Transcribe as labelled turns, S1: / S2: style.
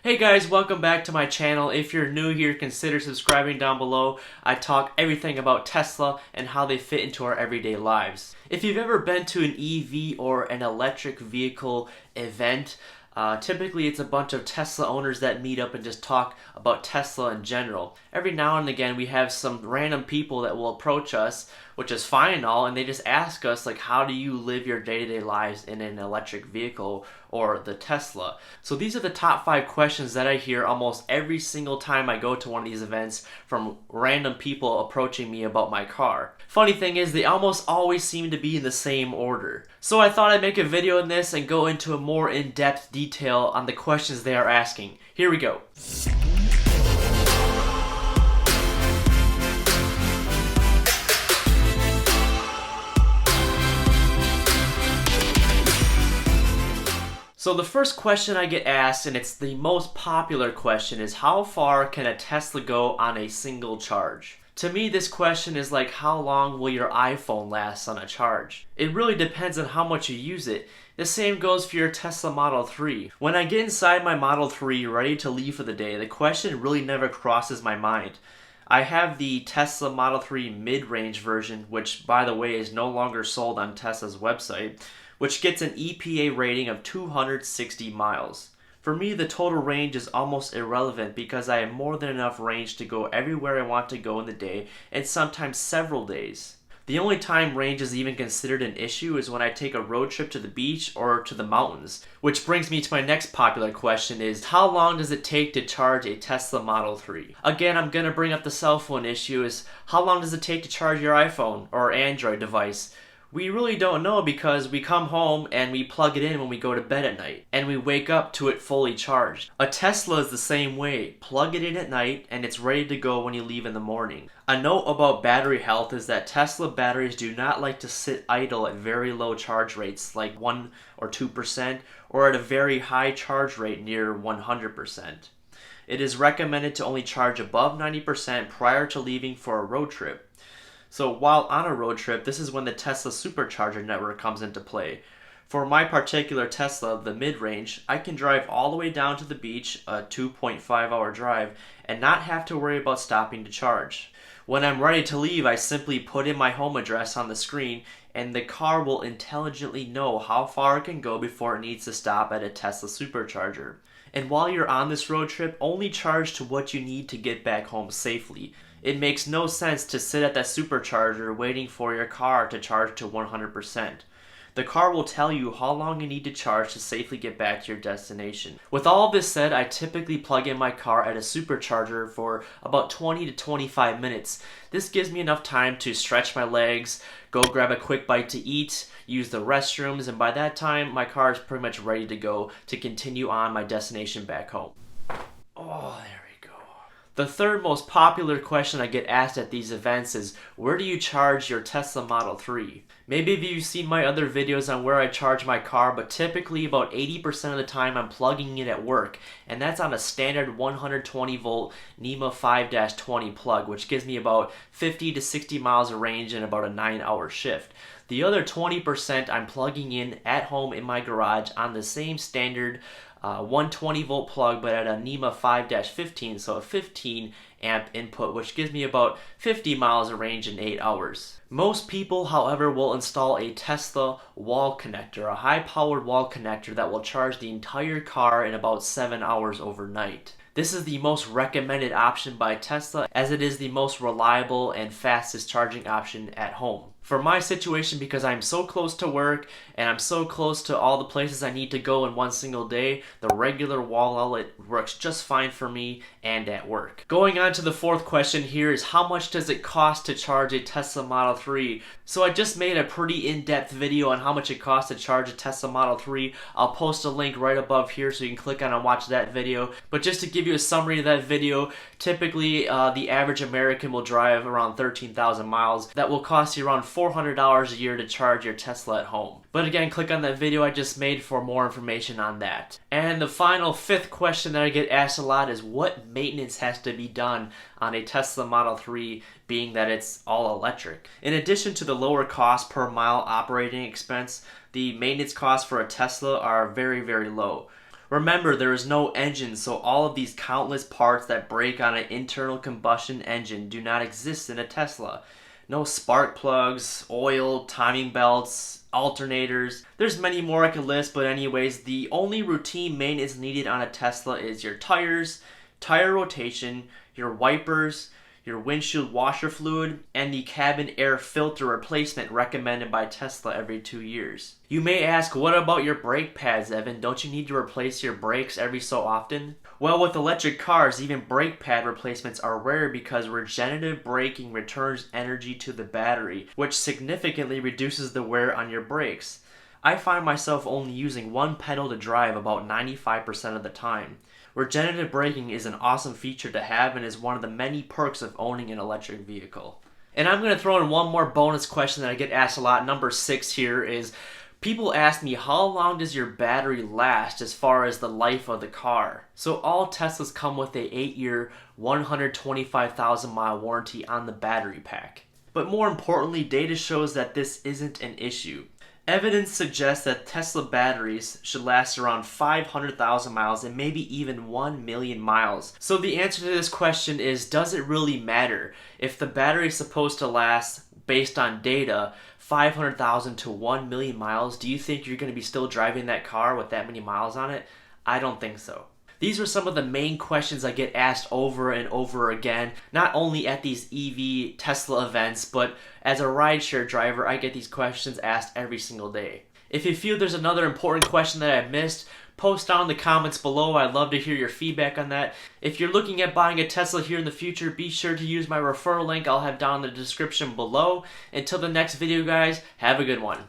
S1: Hey guys, welcome back to my channel. If you're new here, consider subscribing down below. I talk everything about Tesla and how they fit into our everyday lives. If you've ever been to an EV or an electric vehicle event, typically it's a bunch of Tesla owners that meet up and just talk about Tesla in general. Every now and again we have some random people that will approach us, which is fine and all, and they just ask us like, how do you live your day-to-day lives in an electric vehicle or the Tesla? So these are the top 5 questions that I hear almost every single time I go to one of these events from random people approaching me about my car. Funny thing is, they almost always seem to be in the same order. So I thought I'd make a video on this and go into a more in-depth detail on the questions they are asking. Here we go. So the first question I get asked, and it's the most popular question, is how far can a Tesla go on a single charge? To me, this question is like, how long will your iPhone last on a charge? It really depends on how much you use it. The same goes for your Tesla Model 3. When I get inside my Model 3 ready to leave for the day, the question really never crosses my mind. I have the Tesla Model 3 mid-range version, which by the way is no longer sold on Tesla's website, which gets an EPA rating of 260 miles. For me, the total range is almost irrelevant because I have more than enough range to go everywhere I want to go in the day, and sometimes several days. The only time range is even considered an issue is when I take a road trip to the beach or to the mountains. Which brings me to my next popular question is, how long does it take to charge a Tesla Model 3? Again, I'm going to bring up the cell phone issue is, how long does it take to charge your iPhone or Android device? We really don't know because we come home and we plug it in when we go to bed at night, and we wake up to it fully charged. A Tesla is the same way. Plug it in at night and it's ready to go when you leave in the morning. A note about battery health is that Tesla batteries do not like to sit idle at very low charge rates like 1 or 2% or at a very high charge rate near 100%. It is recommended to only charge above 90% prior to leaving for a road trip. So while on a road trip, this is when the Tesla supercharger network comes into play. For my particular Tesla, the mid-range, I can drive all the way down to the beach, a 2.5-hour drive, and not have to worry about stopping to charge. When I'm ready to leave, I simply put in my home address on the screen, and the car will intelligently know how far it can go before it needs to stop at a Tesla supercharger. And while you're on this road trip, only charge to what you need to get back home safely. It makes no sense to sit at that supercharger waiting for your car to charge to 100%. The car will tell you how long you need to charge to safely get back to your destination. With all of this said, I typically plug in my car at a supercharger for about 20 to 25 minutes. This gives me enough time to stretch my legs, go grab a quick bite to eat, use the restrooms, and by that time my car is pretty much ready to go to continue on my destination back home. Oh, there we go. The third most popular question I get asked at these events is, where do you charge your Tesla Model 3? Maybe you've seen my other videos on where I charge my car, but typically about 80% of the time I'm plugging it at work, and that's on a standard 120 volt NEMA 5-20 plug, which gives me about 50 to 60 miles of range in about a 9-hour shift. The other 20% I'm plugging in at home in my garage on the same standard 120 volt plug, but at a NEMA 5-15, so a 15 amp input, which gives me about 50 miles of range in 8 hours. Most people, however, will install a Tesla wall connector, a high-powered wall connector that will charge the entire car in about 7 hours overnight. This is the most recommended option by Tesla, as it is the most reliable and fastest charging option at home. For my situation, because I'm so close to work and I'm so close to all the places I need to go in one single day, the regular wall outlet works just fine for me and at work. Going on to the fourth question here is, how much does it cost to charge a Tesla Model 3? So I just made a pretty in-depth video on how much it costs to charge a Tesla Model 3. I'll post a link right above here so you can click on and watch that video. But just to give you a summary of that video, typically the average American will drive around 13,000 miles. That will cost you around $400 a year to charge your Tesla at home. But again, click on that video I just made for more information on that. And the final fifth question that I get asked a lot is, what maintenance has to be done on a Tesla Model 3, being that it's all electric? In addition to the lower cost per mile operating expense, the maintenance costs for a Tesla are very, very low. Remember, there is no engine, so all of these countless parts that break on an internal combustion engine do not exist in a Tesla. No spark plugs, oil, timing belts, alternators. There's many more I could list, but anyways, the only routine maintenance needed on a Tesla is your tires, tire rotation, your wipers, your windshield washer fluid, and the cabin air filter replacement recommended by Tesla every 2 years. You may ask, what about your brake pads, Evan? Don't you need to replace your brakes every so often? Well, with electric cars, even brake pad replacements are rare because regenerative braking returns energy to the battery, which significantly reduces the wear on your brakes. I find myself only using one pedal to drive about 95% of the time. Regenerative braking is an awesome feature to have and is one of the many perks of owning an electric vehicle. And I'm going to throw in one more bonus question that I get asked a lot. Number 6 here is, people ask me, how long does your battery last as far as the life of the car? So all Teslas come with a 8-year, 125,000 mile warranty on the battery pack. But more importantly, data shows that this isn't an issue. Evidence suggests that Tesla batteries should last around 500,000 miles and maybe even 1 million miles. So the answer to this question is, does it really matter? If the battery is supposed to last, based on data, 500,000 to 1 million miles, do you think you're going to be still driving that car with that many miles on it? I don't think so. These are some of the main questions I get asked over and over again, not only at these EV Tesla events, but as a rideshare driver, I get these questions asked every single day. If you feel there's another important question that I missed, post down in the comments below. I'd love to hear your feedback on that. If you're looking at buying a Tesla here in the future, be sure to use my referral link I'll have down in the description below. Until the next video, guys, have a good one.